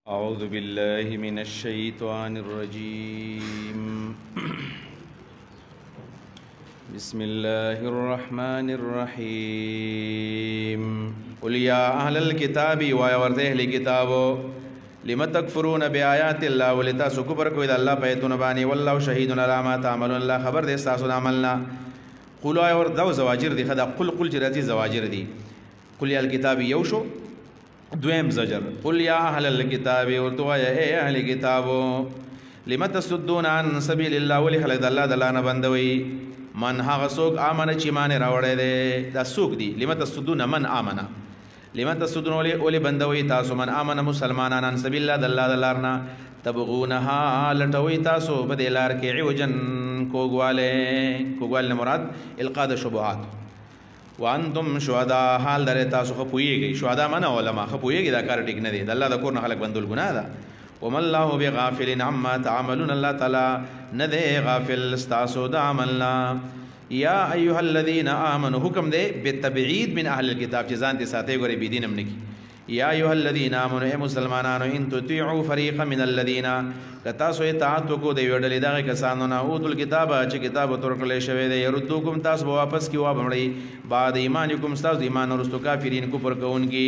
أعوذ بالله من الشيطان الرجيم بسم الله الرحمن الرحيم قل يا أهل الكتاب ويا ورث أهل الكتاب لم تكفرون بآيات الله ولتاسو كفر كويد الله بيتون باني والله شهيد على ما تعملون الله خبر دي استاسو عملنا قولوا يا ورث دو زواجر دي خدا قل جراتي زواجر دي قل يا الكتاب يوشو دویم زجر قل یا اهل الكتاب ورتوا یا اے اهل کتابو لم تصدون عن سبیل الله ولی خلق الله دلانا بندوي من هغه سوق امنه چې مان راوړې ده دا سوق دي لم تصدون من امنه لم تصدون ولی بندوي تاسو من امنه مسلمانان عن سبیل الله دلارنا تبغونها لټوي تاسو په دې لار کې عوجن کوګواله مراد القاء الشبهات وانتم شهداء حال در تاسو خپويږي شهدا من علماء خپويږي دا کار ټیک نه دی د الله د کور نه خلق بندول ګناه ده وما الله بغافل عما تعملون الله تعالی نه دی غافل تاسو د عملنا یا ایها الذين امنوا حکم دی بالتبعید من اهل الكتاب چې ځان دي ساتي ګوري بي دینم نکی یا ایها الذين امنوا اے مسلمانانو ان تطيعوا فريقا من الذين کتاسو اطاعت کو دی وړلې دغه کسانو نه اوتل کتاب چې کتاب ترکلې شوی دی يردوکم تاسو واپس کیوا بمړی بعد ایمانکم تاسو ایمان ورستو کافرین کفر کوونکی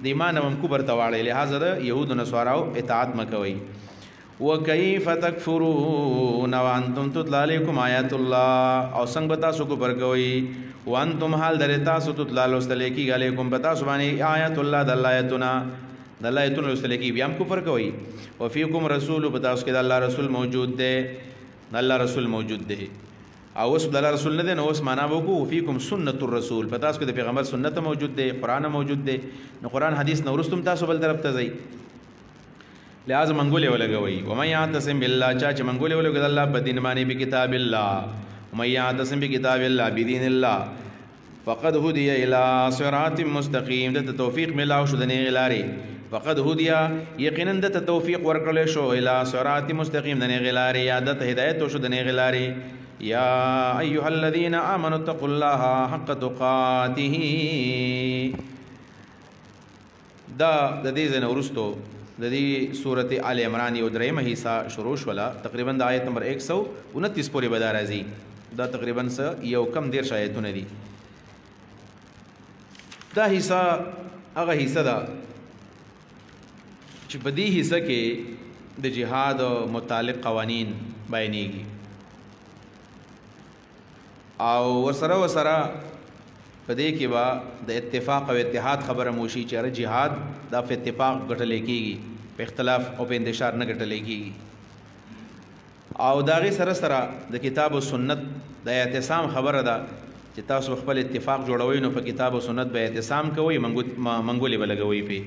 د ایمان هم کفر تواړي لہذا يهود نصاراو اطاعت مکوي وكيف تكفرون وانتم تتلى عليكم آيات الله او څنګه تاسو کفر کوي وانتم حال درتا سو تتلى لستلکی علیکم پتا سبحانه آیات الله د آیاتنا د آیاتونو لستلکی بیا هم کفر کوي وفيكم رسول پتا اس کې د الله رسول موجود دی د الله رسول موجود دی او اوس د الله رسول نه دی نو اوس معنا وکړو وفيكم سنت الرسول پتا اس کې د پیغمبر سنت موجود دی قران موجود دی نو قران حدیث نو ورستم تاسو بل طرف ته ځئ لہذا منګولې ولګوي ومن يعتصم بالله چا چې منګولې ولګي الله په دین باندې په کتاب الله ومن يعتصم بكتاب الله بدين الله فقد هدي الى صراط مستقيم د توفیق ملاو شو د نه غلاري فقد هدي یقینا د توفیق ورکړل شو الى صراط مستقيم د نه غلاري عادت هدایت شو د نه غلاري یا ايها الذين امنوا اتقوا الله حق تقاته دا د دې زنه ورستو د دې سورته آل عمران یو درېمه حصہ شروع شولا تقریبا د آیت نمبر 129 پورې بدار راځي دا تقریبا یو کم دیر آیتونه دي دا حصہ هغه حصہ دا چې په دې حصہ کې د جهاد متعلق قوانین بیانېږي او ورسره په دې کې با د اتفاق او اتحاد خبره موشي چې جهاد دا په اتفاق غټل کېږي په اختلاف او په انتشار نه غټل کېږي او داغه سره د کتاب او سنت د اعتصام خبره ده چې تاسو خپل اتفاق جوړوي نو په کتاب او سنت به اعتصام کوي منګولې بلګوي په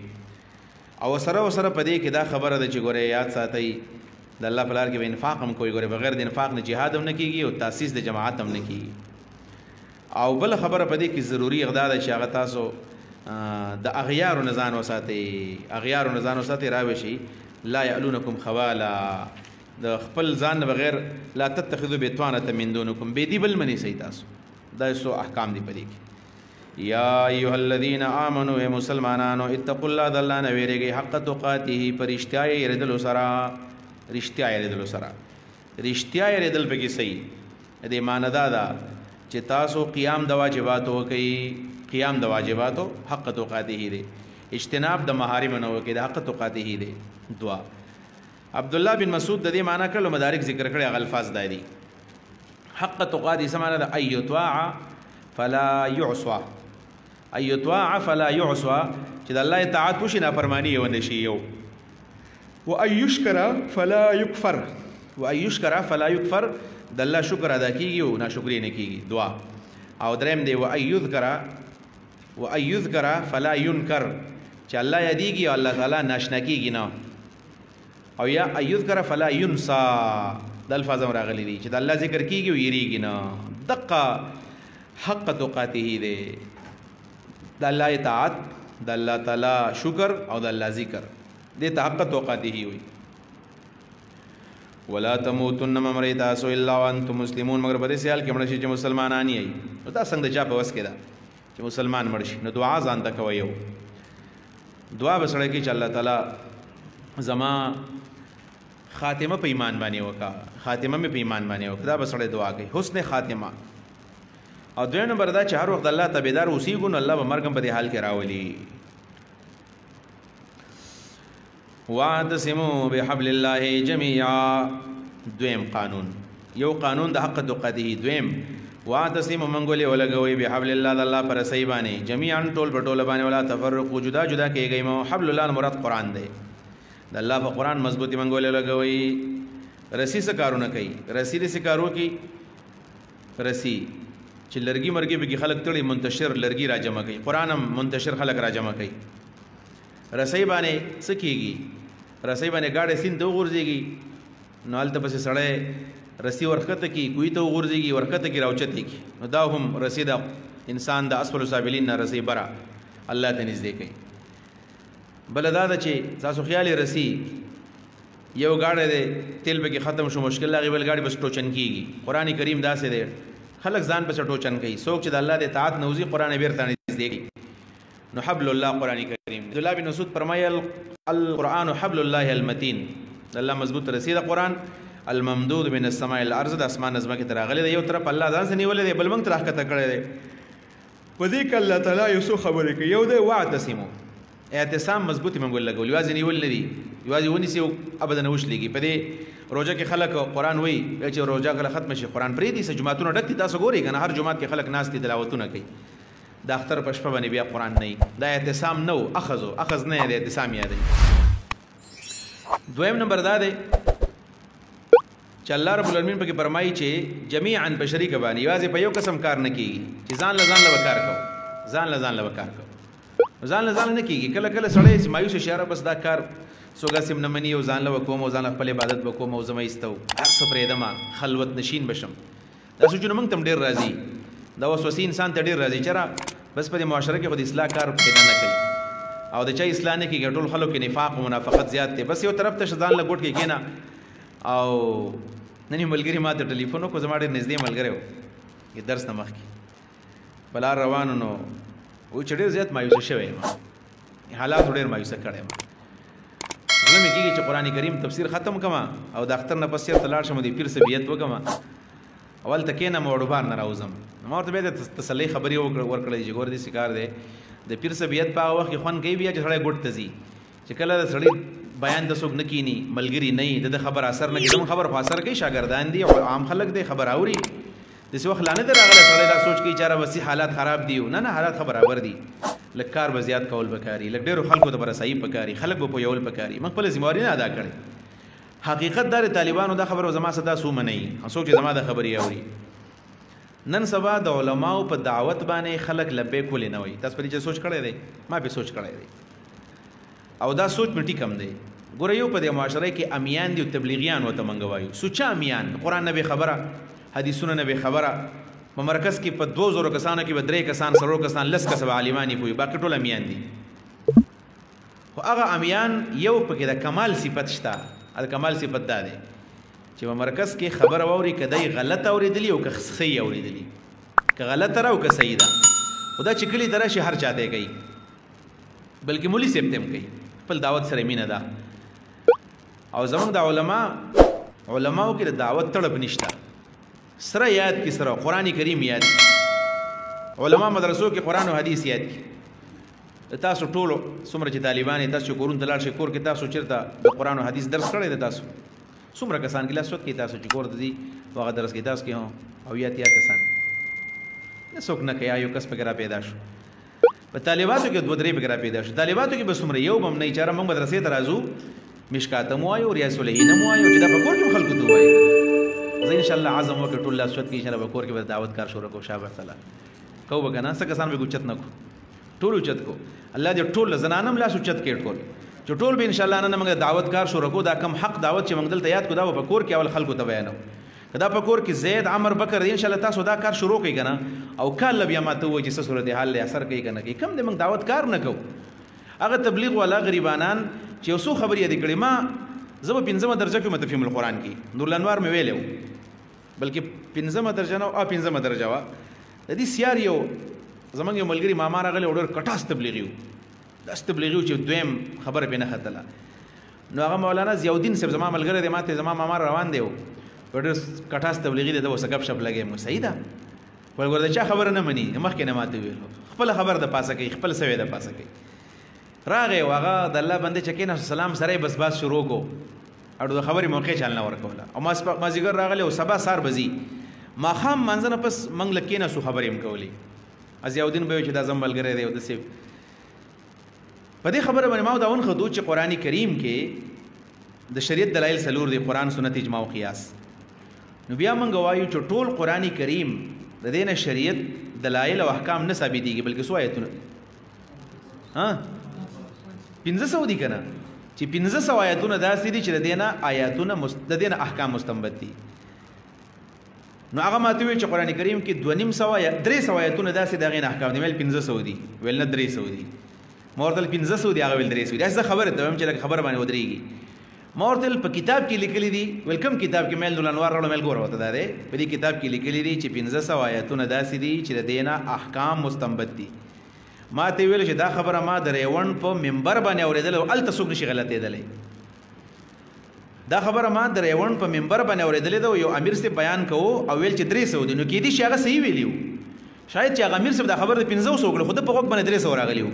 او سره په دې کې دا خبره ده چې ګوره یاد ساتي د الله په لار کې انفاق هم کوي ګوره بغیر د انفاق نه jihad هم نه کیږي او تاسیس د جماعت هم نه کیږي او بل خبره پدې کې ضروری اقدار چې هغه تاسو د اغیار نزان وساتي راوي شي لا يعلونكم خوالا د خپل ځان بغیر لا تتخذوا بيتوانه من دونكم بيدي بل منی سي تاسو دا سو احکام دي پدې کې یا ایها الذين امنوا اے مسلمانانو اتقوا الله الله نه ویریږي حق تقاته پرشتیا یې ردل سرا رشتیا یې ردل پکې صحیح دې ماندا دا چې تاسو قیام د واجباتو کوي قیام د واجباتو حق توقاته دي اجتناب د محارم نه کوي د حق توقاته دي دعا عبد الله بن مسعود د دې معنی کړو مدارک ذکر کړي الفاظ دادي حق توقاته سمانه د ايطاع فلا يعصى ايطاع فلا يعصى چې د الله اطاعت وشي نافرمانی ونه شي یو و ايشکر فلا يكفر فلا يكفر د الله شکر ادا کیږي او ناشکری نه کیږي دعا او دریم دی و ايذكر فلا ينكر چې الله یادېږي او الله تعالی ناشنا کیږي نه او یا ايذكر فلا ينسى د الفاظ راغلي دي چې د الله ذکر کیږي او یریږي نه دقه حق توقاته دی د الله اطاعت د الله تعالی شکر او د الله ذکر دې ته حق توقاته وي ولا تموتن ممرئ تاسو الا وانتم مسلمون مگر په دې سیال کې مړ شي چې مسلمانان یې دا څنګه چا په وس کې ده چې مسلمان مړ شي نو دعا ځان ته کوي دعا بسړی کې چې الله تعالی زما خاتمه په ایمان باندې وکا، خاتمه مې په ایمان باندې وکا. دا به سړی دعا کوي حسن خاتمه. او دویم نمبر دا چې هر وخت الله تابعدار اوسېږو نو الله به مرګ هم په دې حال کې راولي. واعتصموا بحبل الله جميعا. دویم قانون، یو قانون د حق تقاته. دویم واعتصموا منګولې ولګوي بحبل الله د الله پر رسۍ باندې جميعا ټول په ټوله باندې، ولا تفرقوا جدا جدا کېږئ مو. حبل الله مراد قرآن دی، د الله په قرآن مضبوطی منګولې لګوي. رسی څه کارونه کوي؟ رسی دې څه کارو کې رسی چې لرګي مرګي به کې خلک تړي منتشر لرګي را جمع کوي، قرآن هم منتشر خلک را جمع کوي. رسی باندې څه کېږي؟ رسی باندې گاډي سین ته وغورځېږي نو هلته پسې سړی رسی ورخته کی کوی ته وغورځېږي ورخته کی راوچتې کی. نو دا هم رسی د انسان د اسفل سابلین نه رسی برا الله ته نږدې کوي. بل دا ده چې تاسو خیال رسی یو گاډی دی تیل به کې ختم شو مشکل لاغي بل گاډي بس ټوچن کیږي. قرآن کریم داسې دی خلک ځان پسې ټوچن کوي. څوک چې د الله د اطاعت نوزي قرآن بیرته نږدې کوي. نو حبل الله قرآن کریم. عبد الله بن مسعود فرمایل القرآن حبل الله المتین. الله مضبوط رسی د قرآن الممدود من السماء الارض. د اسمان نظمه کې تراغلی دی، یو طرف الله ځان سره نیولې دی بل موږ تر حقیقت کړی دی. په دې کې الله تعالی یو څو خبرې کوي. یو دی واعتصموا، اعتصام مضبوطی منګول لګول، یوازې نیول نه دي، یوازې ونیسي او ابدا نه وشلېږي. په دې روزه کې خلک قرآن وایي چې روزه کله ختم شي قرآن پرېږدي. څه جوماتونه ډک دي، تاسو ګورئ که نه هر جومات کې خلک ناست دي تلاوتونه کوي. د اختر په شپه باندې بیا قرآن نه وي. دا اعتصام نه و، اخذ نه دی، اعتصام یادوي. دویم نمبر دا دی چې الله رب العالمین پکې فرمایي چې جميعا په شریک باندې یوازې په یو قسم کار نه کیږي چې ځان له کار کو، ځان له کار کو، ځان له نه کیږي. کله کله سړی مایوس شي بس دا کار سوګه سم نه مني او ځان له کوم او ځان خپل عبادت وکوم او زما ایستو هر څه پرېدم خلوت نشین بشم. دا سوچونه موږ تم ډېر راځي، دا وسوسې انسان ته ډېر راځي چې بس په معاشره کې خو د اصلاح کار پیدا نه کوي او د چا اصلاح نه کېږي. ټول خلکو کې نفاق او منافقت زیات دی. بس یو طرف ته ځان له ګوټ کې کېنه. او نن ملګري ما ته ټلیفون وکړو، زما ډېر نږدې ملګری و درس نه مخکې په لار روانو نو وایي چې ډېر زیات مایوسه شوی یم، حالاتو ډېر مایوسه کړی یم. زړه مې کېږي چې قرآن کریم تفسیر ختم کړم او د اختر نه پس چېرته لاړ شم د پیر صاحب بیعت وکړم او هلته کېنم او ډوبار نه راوځم. ما ورته بیا د تسلۍ خبرې ورکړې چې ګوره داسې کار دی د پیر صاحب بیعت په هغه وخت کې خوند کوي بیا چې سړی ګوټ ته ځي. چې کله د سړی بیان د څوک نه کینی ملګري نه وي د خبر اثر نه کوي. خبر خو اثر کوي، شاګردان دي او عام خلک دی خبر اوري. داسې وخت لا نه دی راغلی سړی دا سوچ کوي چې وسې حالات خراب دي. نه حالات خو برابر دي. لږ کار به زیات کول پکاري، لږ ډېرو خلکو ته به رسایي پکاري، خلک به پوهول پکاري. موږ خپله ذمهواري نه ادا کړې. حقیقت دا د طالبانو دا خبره زما څه دا څه ومنئ څوک چې زما د خبرې اوري. نن سبا د علماو په دعوت باندې خلک لبیک ولې نه وایي؟ تاسو په دې چې سوچ کړی دی؟ ما به سوچ کړی دی او دا سوچ مې ټیک هم دی. ګوره یو په دې معاشره کې امیان دي او تبلیغیان ورته موږ وایو. سوچه امیان قرآن نه به خبره، حدیثونه نه به خبره. په مرکز کې په 2000 کسانو کې به 3 کسان 100 کسان 10 کسه عالمان یې پوي، باقي ټول امیان دي. خو هغه امیان یو پکې د کمال صفت شته. د کمال صفت دا دی چې په مرکز کې خبره واوري که دی غلط اورېدلي او که صحیح اورېدلي، که غلطه را او که صحیح ده. خو دا چې کلي ته راشي هر چا دی کوي، بلکې مولي صاحب ته هم کوي. خپل دعوت سره مینه ده. او زموږ د علماو کې د دعوت طلب نشته. سره یاد کی سره قرآن کریم یاد کی، علما مدرسو کې قرآن او حدیث یاد کی. تاسو ټولو څومره چې طالبان تاسو کورونو ته لاړ شئ، کور کې تاسو چېرته د قرآن او حدیث درس کړی دی؟ تاسو څومره کسان کې لاس وت کې تاسو چې کور ته ځي هغه درس کې تاسو کې او یا کسان نه څوک نه کوي. یو کس پکې را پیدا شو. په طالباتو کې 2-3 پکې را پیدا شو. طالباتو کې به څومره یو به هم نه چاره موږ مدرسې ته راځو، مشکات مو وایو، ریاض الصالحین مو وایو چې دا په کور کې خلکو ته وایي. زه ان شاء الله عزم وکړ ټول لاس وت کې ان شاء الله په کور کې به دعوت کار شروع کوو. شابه تعالی کو به کنه څه کسان به اوچت نه کو، ټول اوچت کو. الله دې ټول زنانم لاس اوچت کې ټول چې ټول به ان شاء الله نن موږ دعوت کار شروع کوو. دا کم حق دعوت چې موږ دلته یاد کو دا په کور کې اول خلکو ته بیانو. کدا په کور کې زید عمر بکر ان شاء الله تاسو دا کار شروع کوي کنه او کله بیا ماته وایي چې صورت حال له اثر کوي کنه کې کم دې موږ دعوت کار نه کوو. هغه تبلیغ والا غریبانان چې اوسو خبرې دې کړې. ما زه په 5مه درجه کې متفهم القرآن کې نور الانوار مې ویلو، بلکې 5مه درجه نه او 5مه درجه وا د دې سیار یو زمونږ یو ملګری ماما راغلی او ډېر کټاس تبلیغي و. داس تبلیغي و چې دویم خبره پې نه ختله. نو هغه مولانا ضیاءالدین صاحب زما ملګری دی، ماته زما ماما روان دی ډېر کټاس تبلیغي دی، د اوس ګپ شپ لګې مو صحیح ده ولګور د چا خبره نه مني، مخکې نه ماته ویل خپل خبر د پاسه کوي، خپل سوي د پاسه کوي. راغی هغه د الله بندې چې کېنه سلام سره بس باس شروع کو او د خبرې موقع چل نه ورکوله او ما زیګر راغلی او سبا سار بزي ماښام منځنه پس منګ لکېنه سو خبرې هم کولې. ضیاءالدین به چې دا زم ملګری دی او داسې په دې خبره باندې ما دا ونښودو چې قرآن کریم کې د شریعت دلایل څلور دي، قرآن سنت اجماع او قیاس. نو بیا موږ وایو چې ټول قرآن کریم د دې نه شریعت دلایل او احکام نه ثابتېږي بلکې څو آیتونه 1500 دي که نه، چې 1500 آیتونه داسې دي چې د دې نه آیاتونه د دې نه احکام مستنبط دي. نو هغه ماته ویل چې قرآن کریم کې 300 آیتونه داسې د هغې نه احکام دي، ویل 1500 دي، ویل نه 300 دي. ما ورته 1500 دي، هغه ویل 300 دي. زه خبره ته وایم چې لکه خبره باندې ودرېږي. ما ورته په کتاب کې لیکلي دي، ویل کوم کتاب کې؟ میل الانوار راوړه، میل ګوره ورته دا دی په دې کتاب کې لیکلي دي چې 1500 آیتونه داسې دي چې د دې نه احکام مستنبط دي. ما ته ویل چې دا خبره ما د ریوان په منبر باندې اورېدل او هلته څوک نشي غلطېدلی. دا خبره ما د ریوان په منبر باندې اورېدلې ده، یو امیر صاحب بیان کوو او ویل چې 300 دي. نو کېدای شي هغه صحیح ویلي وو، شاید چې هغه امیر صاحب دا خبره د 500 وکړه، خو ده په غوږ باندې 300 راغلی وو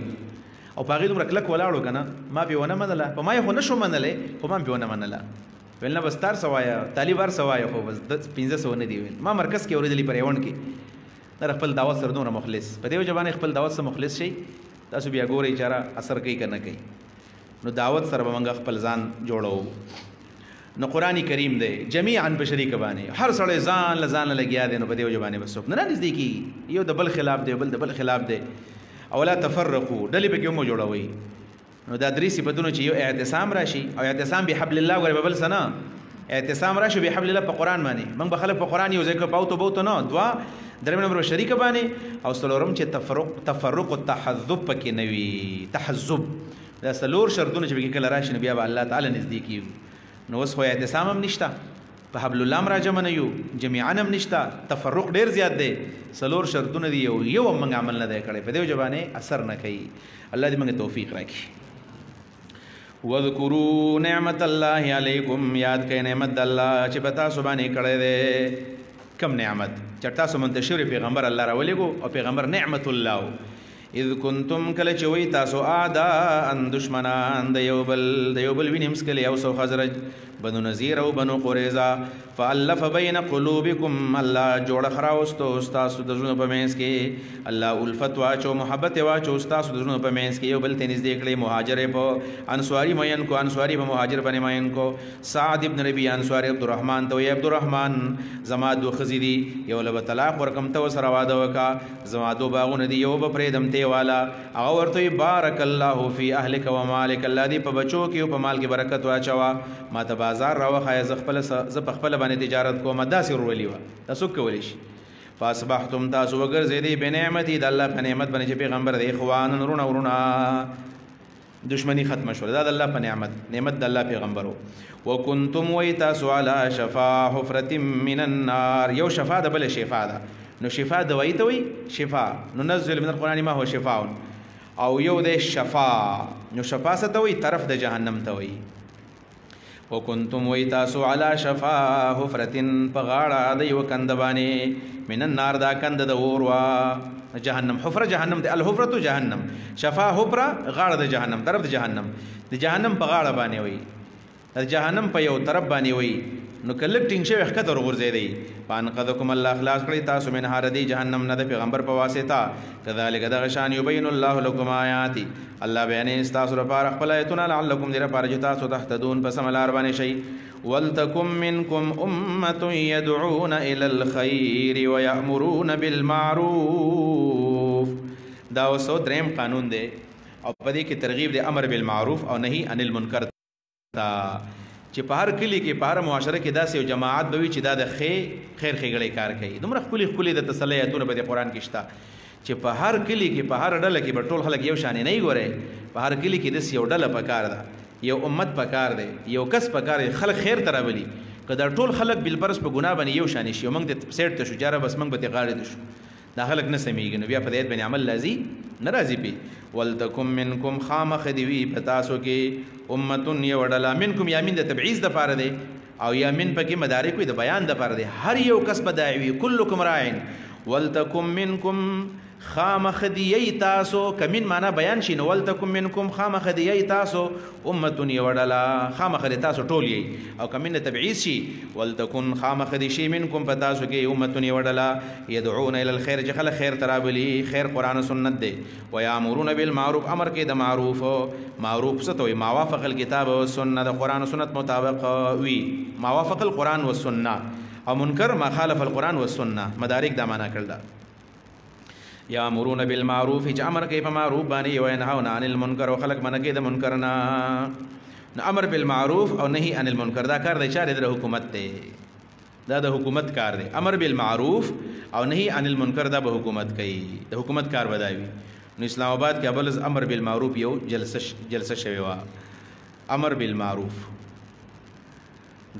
او په هغې دومره کلک ولاړو که نه. ما پې ونه منله، په ما یې خو نه شو منلی، خو ما پې ونه منله. ویل نه بس 400 وایه، طالب 400 وایه، خو بس 1500 نه دي ویل. ما مرکز کې اورېدلي په ریوان کې. در خپل دعوت سره دومره مخلص، په دې وجه باندې خپل دعوت سره مخلص شئ. تاسو بیا ګورئ چې هغه اثر کوي که نه کوي. نو دعوت سره به موږ خپل ځان جوړوو. نو قرآن کریم دی جمیعا په شریکه باندې هر سړی ځان له ځان لګیا دی، نو په دې وجه باندې بس څوک نه رانږدې کېږي، یو د بل خلاف دی، بل د بل خلاف دی. او لا تفرقو، ډلې پکې هم جوړوئ. نو دا 3 صفتونه چې یو اعتصام راشي او اعتصام بحبل الله، ګورې به بل څه نه، اعتصام راشي بحبل الله په قرآن باندې، موږ به خلک په قرآن یو ځای کړو، باوتو باوتو نه، درېیم نمبر شریکه باندې، او څلورم چې تفرق او تحذب پکې نه وي. تحذب دا څلور شرطونه چې پکې کله راشي نو بیا به الله تعالی نږدې کېږو. نو اوس خو اعتصام هم نشته، په حبل الله هم راجمع نه یو، جمیعا هم نشته، تفرق ډېر زیات دی، څلور شرطونه دي، یو هم موږ عمل نه دی کړی، په دې وجه باندې اثر نه کوي. الله دې موږ توفیق راکړي. وذکروا نعمت الله علیکم، یاد کړئ نعمت د الله چې په تاسو باندې کړی دی. کم نعمت چې تاسو منتشر پیغمبر الله راولېږو او پیغمبر نعمت الله. اذ کنتم کله چې وی تاسو اعداء دشمنان د یو بل وینې مسکلې اوس او خزرج، بنو نذیر او بنو قریظه. فالف بین قلوبکم، الله جوړ خراوستو تاسو د زړونو په منځ کې، الله الفت واچو، محبت واچو تاسو د زړونو په منځ کې، یو بل ته نږدې کړئ. مهاجر په انصاري مین کو، انصاري په مهاجر باندې مین کو. سعد ابن ربی انصاري عبدالرحمن ته وی عبدالرحمن زما دو ښځې دي، یو له به طلاق ورکم ته ورسره واده وکړه، زما دو باغونه دي یو به پرېږدم ته والا. هغه ورته بارک الله فی اهلک و مالک، الله دې په بچو کې او په مال کې برکت واچوه. ما ته بازار راوښایه، زه په خپله باندې تجارت کوم، داسې ورولي وه، تاسو کولی شي. فاصبحتم، تاسو وګرځېدئ بنعمتي، د الله په نعمت باندې چې پیغمبر دی، اخوانا ورونه دشمنی ختمه شوله، دا د الله په نعمت د الله پیغمبرو. وکنتم، وی تاسو علی شفا حفرة من النار، یو شفا د بله شفا ده. نو شفا دوایی ته وی شفا، ننزل من القرآن ما هو شفاء، او یو دی شفا. نو شفا څه ته وی؟ طرف د جهنم ته وی. وکنتم، وی تاسو علی شفا حفرة، په غاړه د یو کند باندې، من النار، دا کند د اور وا جهنم. حفره جهنم دی، الحفرة جهنم، شفا حفره غاړه د جهنم، طرف د جهنم، د جهنم په غاړه باندې وی، د جهنم په یو طرف باندې وی. نو کلک ټینګ شوی ښکته ورغورځېدی. فانقذکم، الله خلاص کړی تاسو من هاردی جهنم نه د پیغمبر په واسطه. کذالک دغه شان یبین الله لکم آیاتی، الله بیانې ستاسو لپاره خپل آیتونه، لعلکم دې لپاره چې تاسو تهتدون، په سمه لار باندې شئ. ولتکن منکم امة یدعون الی الخیر ویأمرون بالمعروف. دا اوس دریم قانون دی او په دې کې ترغیب دی امر بالمعروف او نهی عن المنکر ته، چې په هر کلی کې په هر معاشره کې داسې یو جماعت به وي چې دا د خیر ښېګړې کار کوي. دومره ښکلي د تسلی ایتونه په دې قرآن کې شته چې په هر کلی کې په هر ډله کې به ټول خلک یو شانې نه وي. ګورئ په هر کلی کې داسې یو ډله پکار ده، یو امت پکار دی، یو کس پکار دی، خلک خیر ته راولي. که دا ټول خلک بالفرض په ګناه باندې یو شانې شي او موږ د سیټ ته شو جاره بس موږ به دې غاړې ته شو، دا خلک نه سمیږي. نو بیا په دې ایت باندې عمل لازم ناراضي پی ولتکم منکم خامخ دی وی پتاسو کې امتون یو ډلا منکم یا من د تبعیض د پاره دی او یا من پکې مدارک وي د بیان د پاره دی هر یو کس به داعی کلکم راعن ولتکم منکم خامخ دی تاسو کمن معنا بیان شي نو ولتکم منکم خامخ دی تاسو امتون یو ډلا خامخ دی تاسو ټول یې او کمن تبعیض شي ولتکن خامخ دی شي منکم پتاسو کې امتون یو ډلا يدعون الى الخير چې خلک خیر ترابلی خیر قران سنت دی و یامرون بالمعروف امر کې د معروف معروف څه ته ما وافق الكتاب والسنه د قران سنت مطابق وی ما وافق القران والسنه او منکر ما خالف القران والسنه مدارک دا معنا کړل یامرون بالمعروف چې امر کوي په معروف باندې او ينهون عن المنکر او خلق منکه د منکر نه امر بالمعروف او نهي عن المنکر دا کار د چاره د حکومت ته دا د حکومت کار دی امر بالمعروف او نهي عن المنکر دا به حکومت کوي د حکومت کار بداوي نو اسلام آباد کې ابل امر بالمعروف یو جلسه شوی وا امر بالمعروف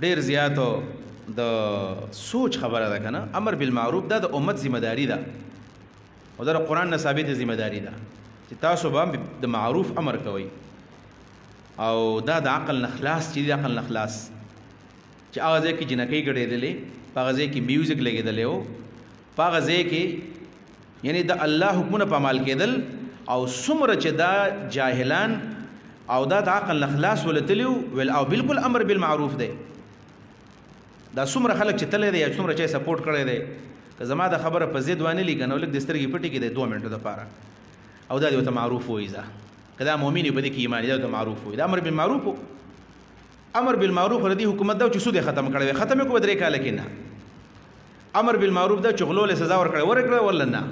ډیر زیاتو د سوچ خبره ده کنه امر بالمعروف دا د امت ذمہ داری ده او دا قرآن نه ثابت ذمہ داری ده چې تاسو به د معروف امر کوئ او دا د عقل نخلاص چې د عقل نخلاص چې هغه ځای کې جنکۍ ګډېدلې په هغه ځای کې میوزیک لګېدلی او په هغه ځای کې یعنی د الله حکمونه په عمل کېدل او څومره چې دا جاهلان او دا د عقل نخلاص ولتلی ول او بالکل امر بالمعروف دی دا څومره خلک چې تللی دی یا څومره چې سپورټ کړی دی که زما د خبره په ضد وانه لیکنه لږ د سترګې پټې کې د 2 منټو لپاره او دا د معروف وای ځه کدا مؤمن په دې کې ایمان دی د معروف وای دا امر بالمعروف امر بالمعروف ردی حکومت دا چې سود ختم کړي ختم کو درې کال کې نه امر بالمعروف دا چې غلول سزا ورکړه ولا نه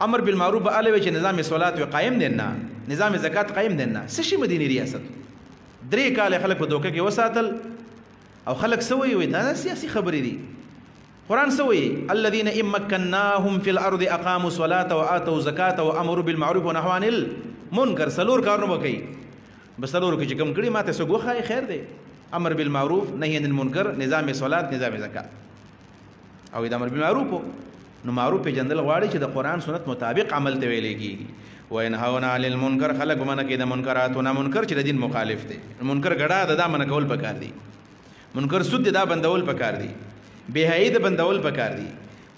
امر بالمعروف به الوی چې نظام صلات قائم دي نه نظام زکات قائم دي نه سشي مدینی ریاست درې کال خلک په دوکه کې وساتل او خلک سوي وي دا سیاسي خبرې دي قرآن سوي الذين إن مكناهم في الأرض أقاموا الصلاة وآتوا الزكاة وأمروا بالمعروف ونهوا عن المنكر سلور کارونه وکي بس سلور کې چې کوم کړي ماته سګوخه خیر دی امر بالمعروف نهي عن المنكر نظام صلات نظام زکات او دا امر بالمعروف نو معروف په جندل غواړي چې د قرآن سنت مطابق عمل ته ویل کیږي وينهون عن المنكر خلق من کې د منکرات او نه منکر چې د دین مخالف دي منکر غډا د من کول پکار دي منکر سود دا بندول پکار دي بهایی د بندول پکار دي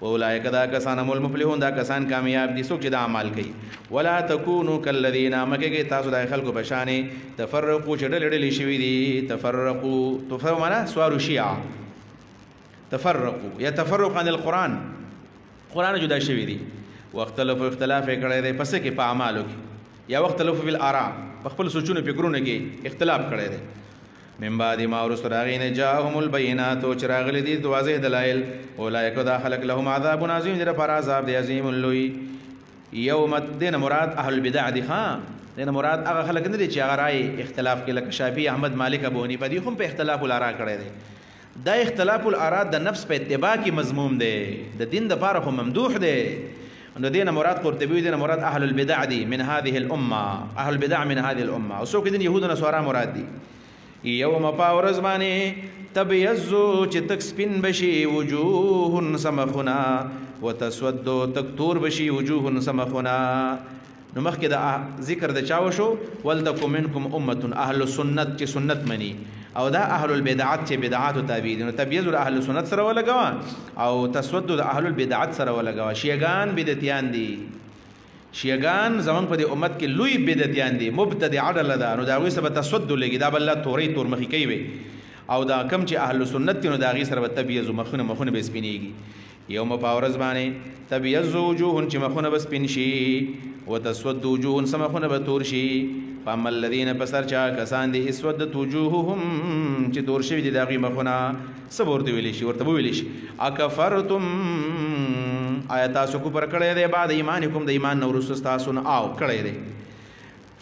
اولئک دا کسان هم المفلحون دا کسان کامیاب دي څوک چې دا عمل کوي ولا تکونوا کالذین مکه تاسو د خلکو بشانه تفرقوا چې ډلې شوي دي تفرقوا معنا سوارو شیعه تفرقوا يتفرق عن القرآن قرآن جدا شوي دي واختلفوا اختلاف کړي دي پس کې په اعمالو کې یا واختلفوا فی الاراء په خپل سوچونو فکرونو کې اختلاف کړي دي من بعد ما ورسراغین جاءهم البینات چراغل دي واضح دلائل اولئک دا خلق لهم عذاب عظیم در پر عذاب دی عظیم لوی یوم الدین مراد اهل البدع دي ها دین مراد هغه خلق نه دي چې هغه راي اختلاف کې لکه شافعی احمد مالک ابو حنیفه دي هم په اختلاف الاراء کړي دي دا اختلاف الاراء د نفس په اتباع کې مذموم دي د دین د پاره هم ممدوح دي نو دین مراد قرطبی دین مراد اهل البدع دي من هذه الامه اهل البدع من هذه الامه او څوک دین يهود او نصارا مراد دي یوم پاورز باندې تبیزو چې تک سپین بشي وجوه سمخنا وتسود تک تور بشي وجوه سمخنا نو مخکې د ذکر د چاو شو ولتکم منکم امه اهل السنت چې سنت مني او دا اهل البدعات چې بدعات تابع دي نو تبیزو اهل السنت سره ولګوا او تسود د اهل البدعات سره ولګوا شیعان بدعتيان دي شیعان زمون په دې امت کې لوی بدعتيان دي مبتدع عدل ده نو دا غي سبب تسود لګي دا بل توري تور مخې کوي او دا کم چې اهل سنت نو دا غي سره تبيز مخونه به سپینيږي یوم پاورز باندې تبيز وجوه چې مخونه به سپین شي وتسود وجوه سمخونه به تور شي فاما الذين بسر چا کسان دي اسودت وجوههم چې تور شي دي دا غي مخونه صبر دی ویلی شي ورته ویلی شي اکفرتم آیات تاسو کو پر کړه دې بعد ایمانکم د ایمان نور تاسو نه او کړه دې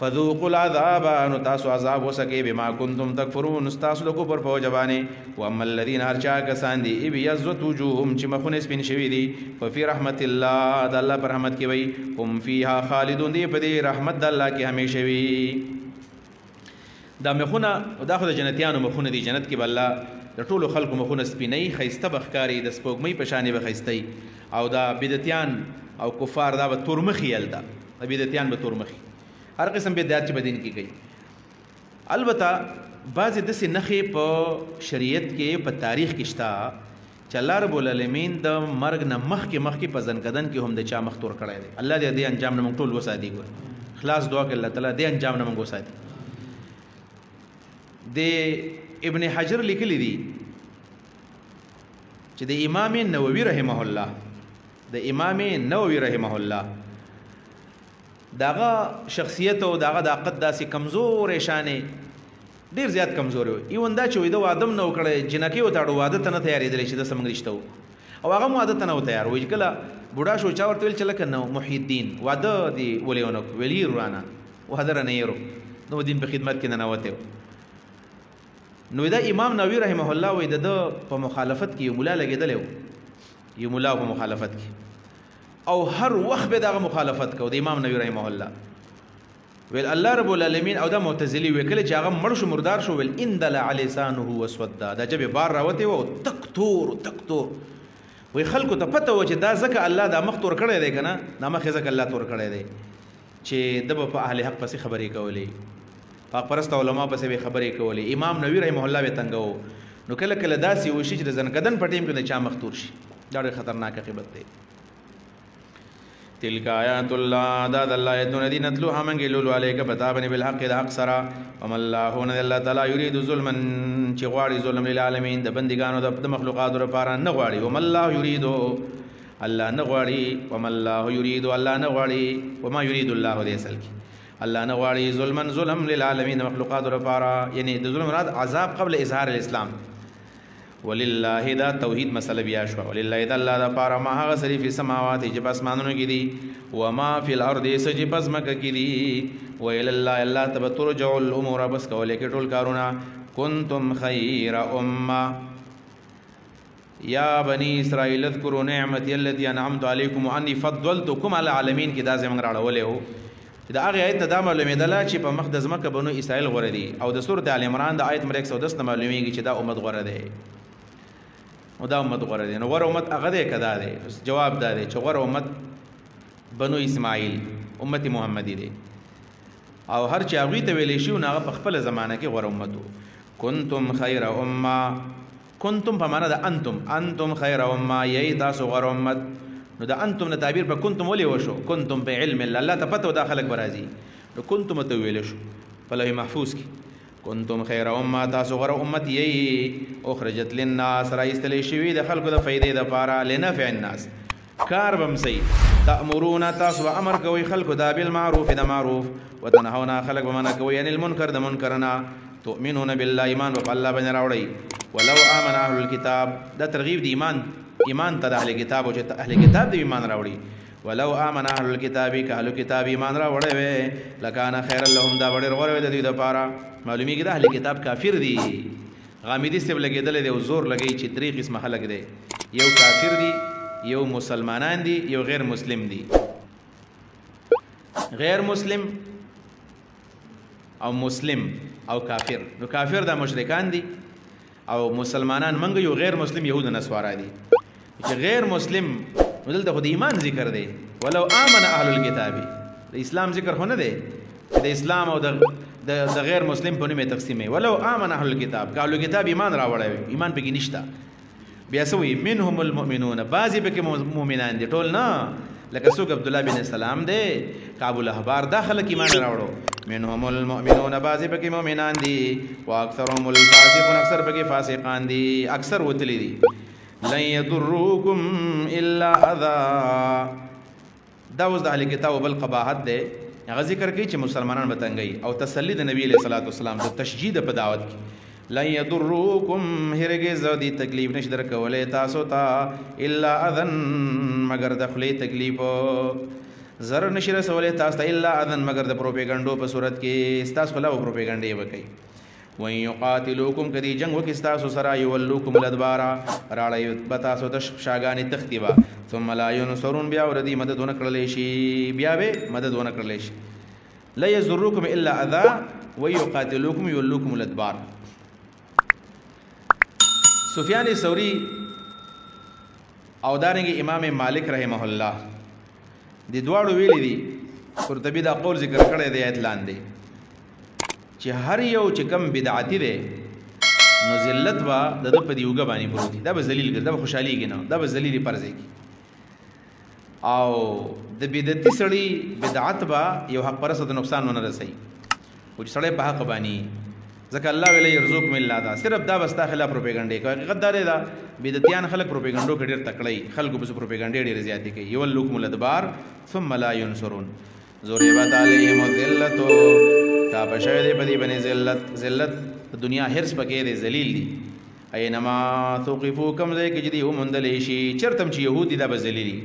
فذوقوا العذاب ان تاسو عذاب وسکه بما کنتم تکفرون تاسو کو پر فوجبانه واما الذين ارجا کسان دي ابيزت وجوههم چې مخونه سپین شوی دي ففي رحمت الله د الله پر رحمت کې وي هم فيها خالدون دي په دې رحمت د الله کې همیشه وي دا مخونه دا خو د جنتیانو مخونه دي جنت کې بل د ټولو خلکو مخونه سپینې خيسته بخکاری د سپوږمۍ په شانې بخیستي او دا بدعتيان او کفار دا به تورمخي یل دا بدعتیان به تور مخي هر قسم بدعت چې بدین کې کوي. البته بعضې داسې نښې په شریعت کې په تاریخ کې شته چې الله رب العالمین د مرګ نه مخکې په ځنکدن کې هم د چا مخ تور کړی دی. الله دې انجام نه موږ ټول وساتي. ګور خلاص دعا کوي الله تعالی دې انجام نه موږ وساتي. د ابن حجر لیکلی دي چې د امام نووي رحمه الله داغه شخصیت او داغه د عقد داسې کمزور شانې ډیر زیات کمزور وي. ایون دا چې د وادم نو کړي جنکی و تاړو واده ته نه تیارېدلی چې د سمنګ رشته و او هغه واده ته نه تیار وي. کله بوډا شو چا ورته ویل چې لکه نو محی الدین واده دی ولېونه ویلی رانه واده رانه یېرو نو دین په خدمت کې نه وته. نو دا امام نووي رحمه الله وې د په مخالفت کې یو مولا لګېدلی یو مولا په مخالفت کې او هر وخت به دغه مخالفت کو د امام نووي رحمه الله ویل الله رب العالمین او دا معتزلی وکړي چې هغه مړ شو مردار شو ویل ان دل لسانه وسودا دا جبه بار راوته او تکتور وی خلکو ته پته و چې دا ځکه الله دا مخ تور کړی دی کنه دا مخ ځکه الله تور کړی دی چې د په اهل حق پسې خبرې کولې حق پرست علما پسې خبرې کولې. امام نووي رحمه الله به تنګو نو کله داسې وشي چې د ځنکدن په ټیم کې د چا مخ تور شي دا ډېر خطرناک عاقبت دی. تلك آیات الله دا د الله ایتونه دي نتلوها موږ لولو علیک پتا باندې بالحق د حق سره وما الله هو الله تعالی یرید ظلما چې غواړي ظلم للعالمین د بندګانو د مخلوقاتو لپاره نه غواړي. وما الله یرید الله نه غواړي وما الله یرید الله نه غواړي وما یرید الله دې اصل کې الله نه غواړي ظلم للعالمین مخلوقاتو لپاره یعنی د ظلم مراد عذاب قبل اظهار الاسلام. ولله دا توحید مسله بیا شو. ولله دا الله دا پاره ما هغه سری په سماوات چې پس مانونو کې دي و ما فی الارض سج پس مکه کې دي ویل الله تبترجع الامور بس کوله کې ټول کارونه. کنتم خیر امه یا بنی اسرائیل اذکروا نعمتي التي انعمت علیکم وانی فضلتکم علی العالمین کې دا زمونږ راړولې هو دا هغه آیت ته دا معلومېدله چې په مخ د ځمکه بنو اسرائیل غوره دي او د سورۃ ال عمران د آیت نمبر 110 نه معلومیږي چې دا امت غوره ده او دا امت غوره دي. نو غوره امت هغه ده کدا ده جواب دا ده چې غوره امت بنو اسماعیل امت محمدی ده او هر چا غوی ته ویلې شو نه په خپل زمانہ کې غوره امت. کنتم خیر امه کنتم په معنا د انتم خیر امه یی تاسو غوره امت. نو د انتم نه تعبیر په کنتم ولې وشو کنتم په علم الله ته پته دا خلق برازي نو کنتم ته ویل شو په لوح محفوظ کې کنتم خیر امه تاسو غوره امت یی اخرجت للناس راایستلې شوی د خلکو د فائدې د پاره لنفع الناس کار بم سي تأمرون تاسو امر کوي خلکو دا بالمعروف د معروف وتنهون خلق بمنع کوي ان المنکر د منکرنا تؤمنون بالله ایمان په الله باندې راوړی. ولو امن اهل الكتاب دا ترغیب دی ایمان ته د اهل کتاب او چې اهل کتاب دی ایمان راوړي. ولو امن اهل الكتاب که اهل کتاب ایمان راوړي وي لکان خیر لهم دا وړ غوړ وي د دې لپاره. معلومیږي د اهل کتاب کافر دي غامیدي سب لګیدل دی او زور لګی چې درې قسمه خلق دی یو کافر دی یو مسلمانان دي یو غیر مسلم دي. غیر مسلم او مسلم او کافر. نو کافر دا مشرکان دي او مسلمانان منګ یو غیر مسلم يهود نسوارا دي چې غیر مسلم دلته خو د ایمان ذکر دی. ولو امن اهل الكتاب د اسلام ذکر خو نه دی د اسلام او د غیر مسلم په نومه تقسیمه. ولو امن اهل الكتاب که اهل الكتاب ایمان راوړی ایمان پکې نشته بیا سوی منهم المؤمنون بعضی پکې مؤمنان دي ټول نه لکه څوک عبد الله بن سلام دی کعب الاحبار داخله کې ایمان راوړو. منهم المؤمنون بعضی پکې مؤمنان دي واکثرهم الفاسقون اکثر پکې فاسقان دي اکثر وتلی دي. لن يضروكم الا اذى دا اوس د اهل کتاب بل قباحت ده هغه ذکر کوي چې مسلمانان بتنګي او تسلی د نبی علیہ الصلوۃ والسلام د تشجید په دعوت کې. لن يضروكم هرگز دې تکلیف نشي درکولې تاسو ته الا اذن مگر د خلی تکلیف ضرر نشي رسولې تاسو ته الا اذن مگر د پروپاګاندا په صورت کې تاسو خلا پروپاګاندا وکړي. وَإِن يُقَاتِلُوكُمْ كَدِي جنگ وکي تاسو سره يولوكم الادبار راړی بتاسو د شاګانی تختیبا ثم لا ينصرون بیا ور دي مدد ونکړلې شي بیا به مدد ونکړلې شي. لا يضركم الا اذى ويقاتلوكم يولوكم الادبار. سفیان ثوری او دارنګ امام مالک رحمه الله د دواړو ویلي دي قرطبي دا قول ذکر کړی دی آیت لاندې چې هر یو چې کم بدعتي دی نو ذلت به د ده په دې اوږه باندې پروت دی، دا به ذلیل ګرځي، دا به خوشحالېږي نه، دا به ذلیلې پرځېږي. او د بدعتي سړي بدعت به یو حق پرسته ته نقصان ونه رسوي، خو چې سړی په حق باندې ځکه الله ویلی یرزقکم الا دا صرف دا به ستا خلاف پروپیګنډې کوي. حقیقت دا دی دا بدعتیان خلک پروپیګنډو کې ډېر تکړه وي، خلکو پسې پروپیګنډې ډېرې زیاتې کوي. یولوکم الادبار ثم لا ینصرون. ضربت علیهم الذلة تاپه شوی دی په دې باندې ذلت د دنیا حرص پکې دی، ذلیل دي. اینما ثقفو کوم ځای کې چې دي وموندلی شي، چېرته هم چې یهود دي دا به ذلیلي.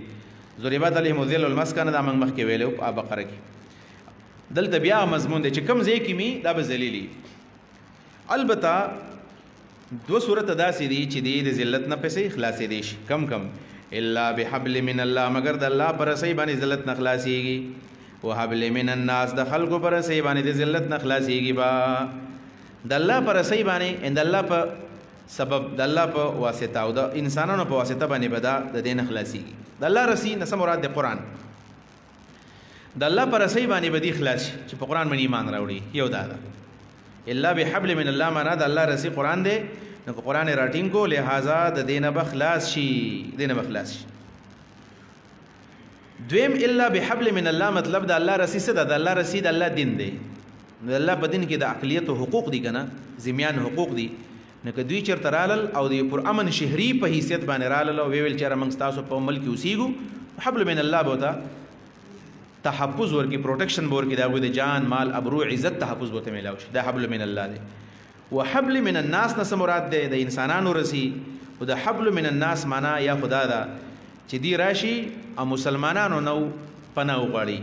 ضربت علیهم الذلة المسکنه دا موږ مخکې ویلی په بقره کې. دلته بیا مضمون دی چې کوم ځای کې مي دا به ذلیلي. البته دو صورت داسې دي چې دی د ذلت نه پسې خلاصېدی شي. کم الا بحبل من الله، مگر د الله پر رسۍ باندې ذلت نه خلاصېږي. وحبل من الناس، د خلکو پر رسۍ باندې د ذلت نه خلاصېږي. با د الله پر رسۍ باندې د الله په سبب، د الله په واسطه او د انسانانو په واسطه باندې به دا د دې نه خلاصېږي. د الله رسۍ نه څه مراد د قرآن، د الله پر رسۍ باندې به دې خلاص شي چې په قرآن باندې ایمان راوړي. یو دا ده الا بحبل من الله، معنا د الله رسۍ قرآن دی، نو که قرآن راټینګ کو لہذا د دې نه به خلاص شي، دې نه به خلاص شي. دویم الا بحبل من الله مطلب د الله رسۍ څه ده؟ د الله رسۍ د الله دین دی. د الله په دین کې د اقلیت حقوق دي که نه، ذمیان حقوق دي. نو که دوی چېرته رالل او د پر امن شهري په حیثیت باندې رالل او ویل چېره موږ ستاسو په ملک کې اوسېږو، حبل من الله به ورته تحفظ ورکړي، پروټیکشن به ورکړي، د هغوی د جان مال ابرو عزت تحفظ به ورته میلاو شي. دا حبل من الله دی. وحبل من الناس نه څه مراد دی؟ د انسانانو رسي. او د حبل من الناس معنا یا خدا ده چې دی راشي او مسلمانانو نو پناه وغواړي،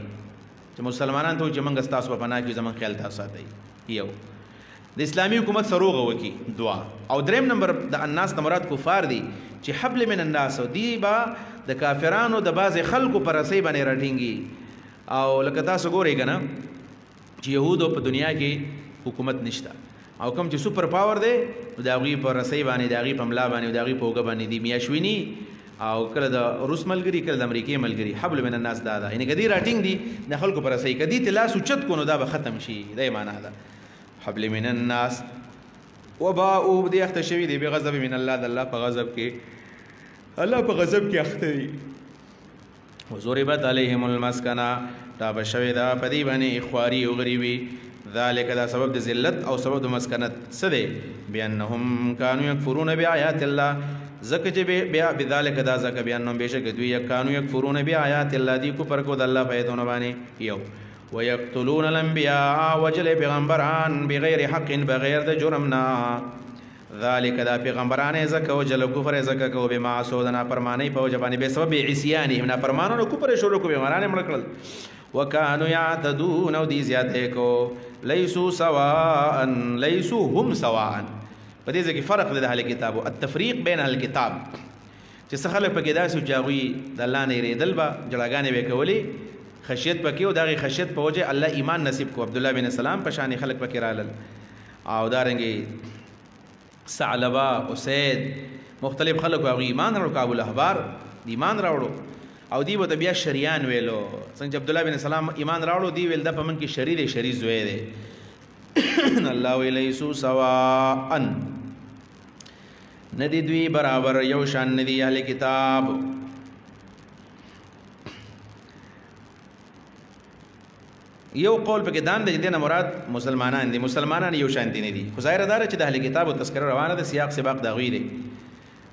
چې مسلمانان ته چې موږ ستاسو په پناه کې زموږ خیال تاسو ساتئ. یو د اسلامي حکومت سروغه وکي دعا. او دریم نمبر د الناس نه مراد کفار دي چې حبل من الناس دی با د کافرانو د بعضې خلکو پر رسۍ باندې راټینګي. او لکه تاسو ګورئ که نه چې یهودو په دنیا کې حکومت نشته، او کوم چې سوپر پاور دی نو د هغوی په رسۍ باندې، د هغوی په ملا باندې، د هغوی په اوږه باندې دي میاشویني، او کله د روس ملګري، کله د امریکې ملګري. حبل من الناس دا ده، یعنې که دی راټینګ دي د خلکو په رسۍ، که دي ته لاس اوچت کو نو دا به ختم شي. دا یې معنا ده حبل من الناس. وباءوا دې اخته شوي دي بغضب من الله، د الله په غضب کې، الله په غضب کې اخته دي. وضربت علیهم المسکنه، ټاپه شوې ده په دې باندې خواري او غریبي. ذلک دا سبب د ذلت او سبب د مسکنت څه دی؟ بانهم کانوا یکفرون بآیات الله، ځکه چې بیا بذلک دا ځکه بانهم بېشکه دوی کانوا یکفرون بآیات الله، دی کفر کو د الله په ایتونو باندې. یو ویقتلون الانبیاء، وجل پیغمبران بغیر حق، بغیر د جرم نه. ذالک دا پیغمبران زکه او جل کفر زکه کو به معصود نه پرمانی په وجبانی به سبب عصیانهم نه پرمانو کفر شروع کو به مرانه مړکل. وکانو یعتدون او دی زیاته کو لیسو سواء، لیسو هم سواء. په دې ځکه فرق دی د اهل کتاب او التفریق بین اهل کتاب، چې څه خلک پکې داسې جاغوي د الله نه ریدل به جړاګانې به کولې، خشیت پکې او دغه خشیت په وجه الله ایمان نصیب کو. عبد الله بن سلام په شان خلک پکې رالل، او دارنګي ثعلبه، اسید، مختلف خلک هغه ایمان راوړو. ابو الاحبار ایمان راوړو او دی به بیا شریان ویلو. څنګه عبد الله بن سلام ایمان راوړو، دی ویل د په من کې شری دی، شری زوی دی. الله ویلیسو سواء، ندی دوی برابر، یو شان ندی اهل کتاب. یو قول پکې دام دی چې دینه مراد مسلمانان دي، مسلمانان یو شان دي نه دي. خو ظاهر دار چې د اهل کتاب او تذکره روانه ده، سیاق سباق دا غوي دي.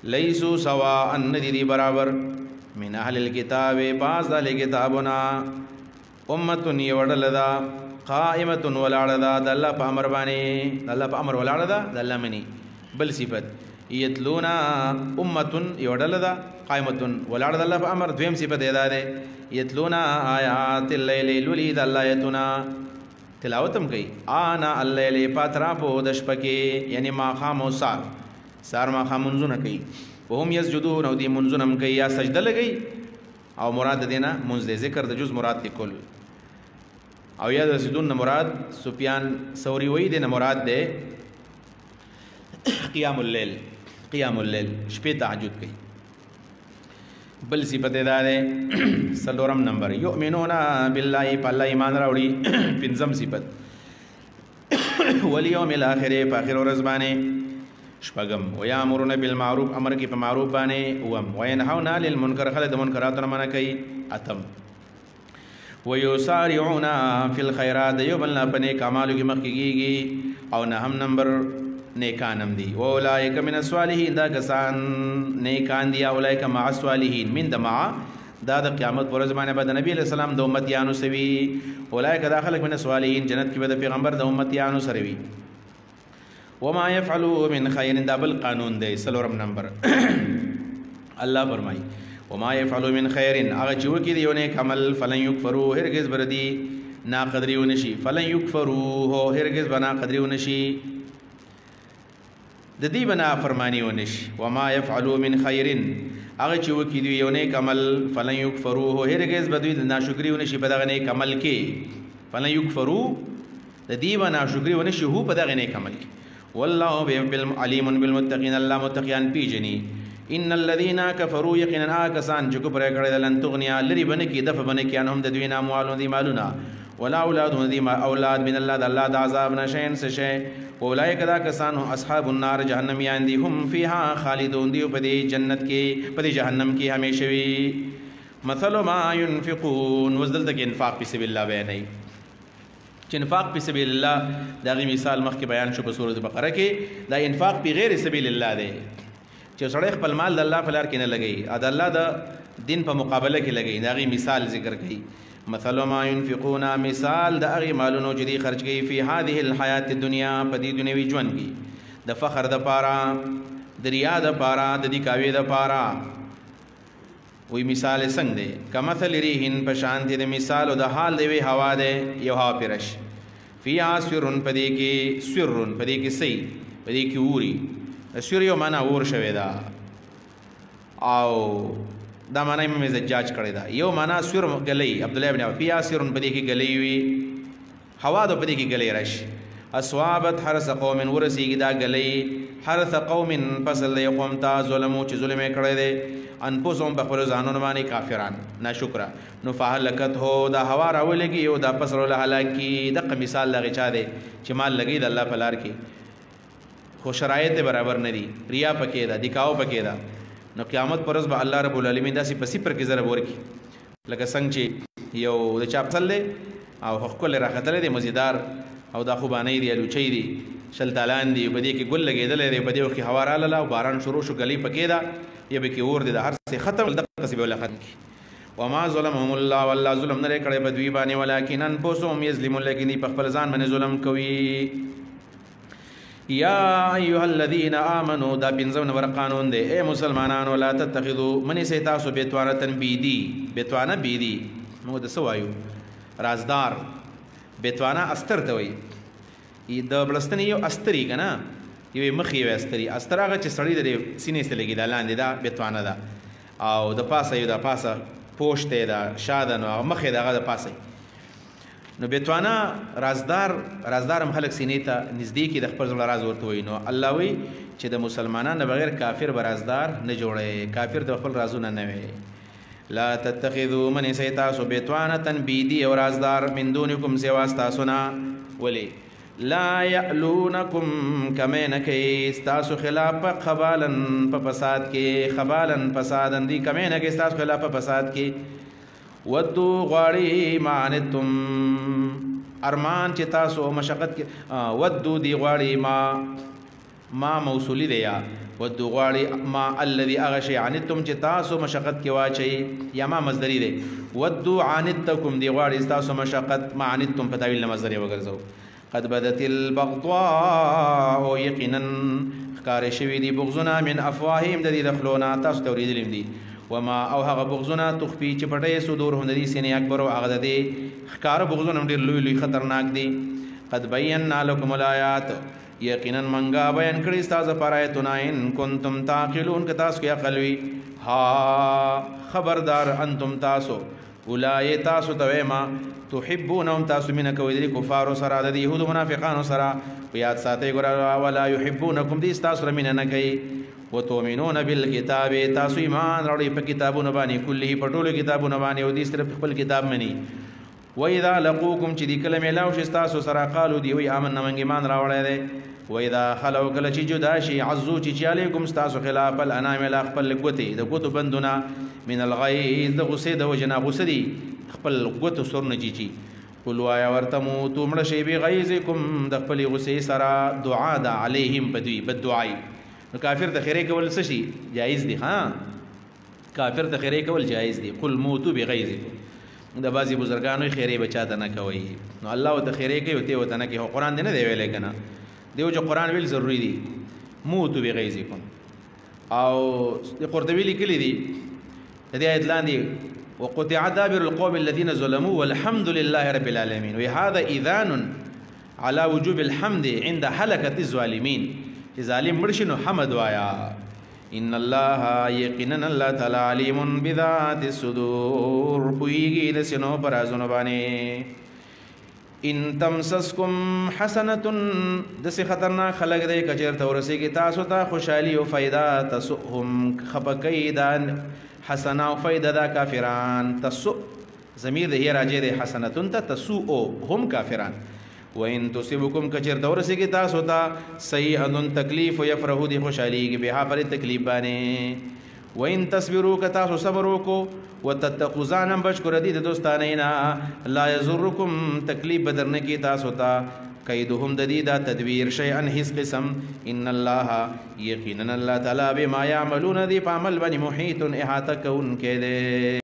لیسو سواء، ندی دی برابر، من اهل الكتاب، بعض اهل کتابنا، امه یوډل دا، قائمه ولاړه دا، د الله په امر باندې، د الله په امر ولاړه دا، د الله منی. بل صفت یتلونا، امه یوډل دا، قائمه ولاړه د الله په امر. دویم صفت ادا ده یتلونا آیات الليل، لولي د الله آیتونه تلاوتم کوي. آنا الليل، پاترا په د شپه کې، یعنی ماښام او سار ماښام منځونه کوي. وهم یسجدون، او دی منځونه هم کوي یا سجده لګوي، او مراد دینا منځ دی، ذکر د جز مراد دی کل. او یا د سجدون مراد سفیان ثوری وی دینا مراد دی قیام اللیل، قیام اللیل، شپې تهجد کوي. بل صفت دا ده سلورم نمبر یؤمنون بالله په الله ایمان راوړي پنځم صفت والیوم الاخر په اخر ورځ باندې شپږم ویامرون بالمعروف امر کې په معروف باندې اوم وینهون عن المنکر خلک د منکراتو نه منع کوي اتم ویسارعون فی الخیرات یو بل نه په نیک اعمالو کې مخکې کېږي او نهم نمبر نیکانم دی اولئک من الصالحین دا کسان نیکان دی اولئک مع الصالحین من د مع دا د قیامت پر ورځ باندې به د نبی علیہ السلام د امتیانو سوي اولئک دا خلق من الصالحین جنت کې به د پیغمبر د امتیانو سره وي وما يفعلوا من خیر دا بل قانون دی سلورم نمبر الله فرمای وما يفعلوا من خیر هغه چې وکړي دی یو نیک عمل فلن یکفروا هرگز بردي نا قدري ونشي فلن یکفروا هرگز بنا قدري ونشي د دې بنا فرمانی ونشي وما يفعلوا من خیر هغه چې وکړي دی یو نیک عمل فلن یکفروا هرگز بدوی د ناشکری ونشي په دغه نیک عمل کې فلن یکفروا د دې بنا شکری ونشي هو په دغه نیک عمل کې والله علیم بالمتقین الله متقیان پیجنی ان الذين كفروا يقينا كسان چې کفر کړي لن تغنیا لري بنه کې دفع بنه کې انهم د دوی ناموالو دي مالونه ولا اولادهم دي اولاد من الله د الله د عذاب نشین سشه اولئک دا کسان اصحاب النار جهنم یاندي هم فيها خالدون دی په دې جنت کې په دې جهنم کې همیشه وي مثل ما ينفقون وزدل د انفاق په سبیل الله بیانای چې انفاق په سبیل الله دغه مثال مخکې بیان شو په سورۃ بقره کې دا انفاق په غیر سبیل الله دی چې سړی خپل مال د الله په لار کې نه لګي ا د الله د دین په مقابله کې لګي دغه مثال ذکر کړي مثل ما ينفقون مثال د هغه مالونو چې دی خرج کوي په هذه الحیات الدنیا په دې دنیوي ژوند کې د فخر د پاره د ریا د پاره د دې کاوی د پاره وی مثال څنګه دی کمثل ریحن په شان دي د مثال او د حال دی وی هوا ده یو هوا پرش فی اسرن پدې کې سرن پدې کې سي پدې کې اوري سر یو معنا اور شوی دا او دا معنا یې زجاج کړی دا یو معنا سر غلې عبد الله ابن فی اسرن پدې کې غلې وی هوا د پدې کې غلې راشي اسوابت حرس قوم ورسیږي دا غلې حرس قوم فصل یقوم تا ظلمو چې ظلم کړی دی انفسهم بخبر ځانونو باندې کافران ناشکر نو فهلکت هو دا هوا راولګي او دا پسر له هلاکی د مثال لغه چا دی چې مال لګي د الله په لار کې خو شرایط برابر نه دي ریا پکې دا دکاو پکې دا نو قیامت پر ورځ به الله رب العالمین داسې پسی پر کې ضرب ورکی لکه څنګه چې یو د چاپ تل او خپل راختل دي مزیدار او دا خوبانه دي لوچي دي شلتالان دي په دې کې ګل لګیدل دي په دې کې هوا رااله او باران شروع شو غلی پکې دا یا به کې اور دي د هر څه ختم د قصبه ولا ختم کی وما ظلمهم الله والله ظلم نه کړي په دوی باندې ولکن انفسهم یظلمون لکن په خپل ځان باندې ظلم کوي یا ایها الذين امنوا دا بنځم نور قانون دی اے مسلمانانو لا تتخذوا من سیتاسو بیتوانه تنبیدی بیتوانه بیدی نو د سوایو رازدار بیتوانه استر ته وي د بلستنی یو استری کنه یو مخې وي استر هغه چې سړی د سینې سره لګي دا لاندې دا بیتوانه ده او د پاسه یو د پاسه پوښته ده شاده نو مخې دغه د پاسه نو بیتوانا رازدار هم خلق سینې ته نزدیک د خپل ځل راز ورته وي نو الله وی چې د مسلمانانو بغیر کافر برازدار نه جوړي کافر د خپل رازونه نه وي لا تتخذوا من سيتاسو بیتوانا تنبیدی او رازدار من دونکم سوا استاسنا ولی لا یعلونکم کمینکی استاسو خلاف خبالن په فساد کې خبالن فسادن دی کمینکی استاسو خلاف فساد کې ودو غواړي معنتم ارمان چې تاسو مشقت کې ودو دی غواړي ما موصولی دی یا ودو غواړي ما الذي اغشي عنتم چې تاسو مشقت کې واچي یا ما مصدری دی ودو عنتکم دی غواړي تاسو مشقت معنتم په تعویل مصدری وګرځو قد بدت البغضاء یقینا ښکار شوي دي بغضونه من افواههم د دې د خلونه تاسو ته اورېدلي دي وما او هغه بغضونه تخفي چې پټې صدورهم د دې سینې اکبر او هغه د دې ښکار بغضونه ډېر لوی خطرناک دي قد بینا لكم الآیات یقینا منګه بیان کړی تاسو پر آیتونه ان کنتم تعقلون که تاسو کې عقل وي ها خبردار انتم تاسو اولای تاسو ته ما تحبونهم تاسو مینه کوي د کفارو سره د يهودو منافقانو سره یاد ساتي ګره ولا يحبونكم دي تاسو مینه نه کوي وتؤمنون بالکتاب تاسو ایمان راوړي په کتابونو باندې کله په ټولو کتابونو باندې او دې صرف خپل کتاب مني واذا لقوكم چې دې کلمه لاو شي تاسو سره قالو دی وی امن نمنګ ایمان راوړی دی واذا خلو کله چې جدا شي عزو چې علیکم تاسو خلاف الانام لا خپل قوتي د قوت بندونه من الغیظ د غصه د وجنا غصه دي خپل قوت سر نه جی قلوا یا ورتمو تومړه شی به غیظکم د خپل غصه سره دعا د علیهم بدوی بد دعای نو کافر ته خیره کول څه شي جایز دي ها کافر ته خیره کول جایز دي قل موتوا بغیظکم د بازي بزرګانو خیره بچا ته نه کوي نو الله ته خیره کوي ته وته نه کوي قرآن دې نه دی ویل کنه دیو جو قرآن ویل ضروری دي موتوا بغیظکم او د قرطبی لیکلی دي د دې آیت لاندې وقطع دابر القوم الذين ظلموا والحمد لله رب العالمين وهذا اذان على وجوب الحمد عند هلكة الظالمين ظالم مرشنو حمد وایا ان الله یقینا الله تعالی علیم بذات الصدور پویږي د سينو پرازونو باندې ان تمسسکم حسنه د څه خطرناک خلق دی کچر تورسي کی تاسو ته خوشحالي او فائدہ تسهم خپکیدان حسنه او فائدہ دا کافران تسو ضمیر د هي راجه د حسنه تسو هم کافران وان تصيبكم کچر تورسي کی تاسو ته سیئه تکلیف یفرحو دی خوشحالي کی به پر تکلیف باندې وان تصبروا کتاسو صبر وکړو وتتقوا ځانم بچ کړی د دوستانه نه لا یضرکم تکلیف بدرنه کی تاسو ته کیدهم د دې دا تدبیر شیئا هیڅ قسم ان الله یقینا الله تعالی بما يعملون دی په عمل باندې محیط احاطه کون کې دی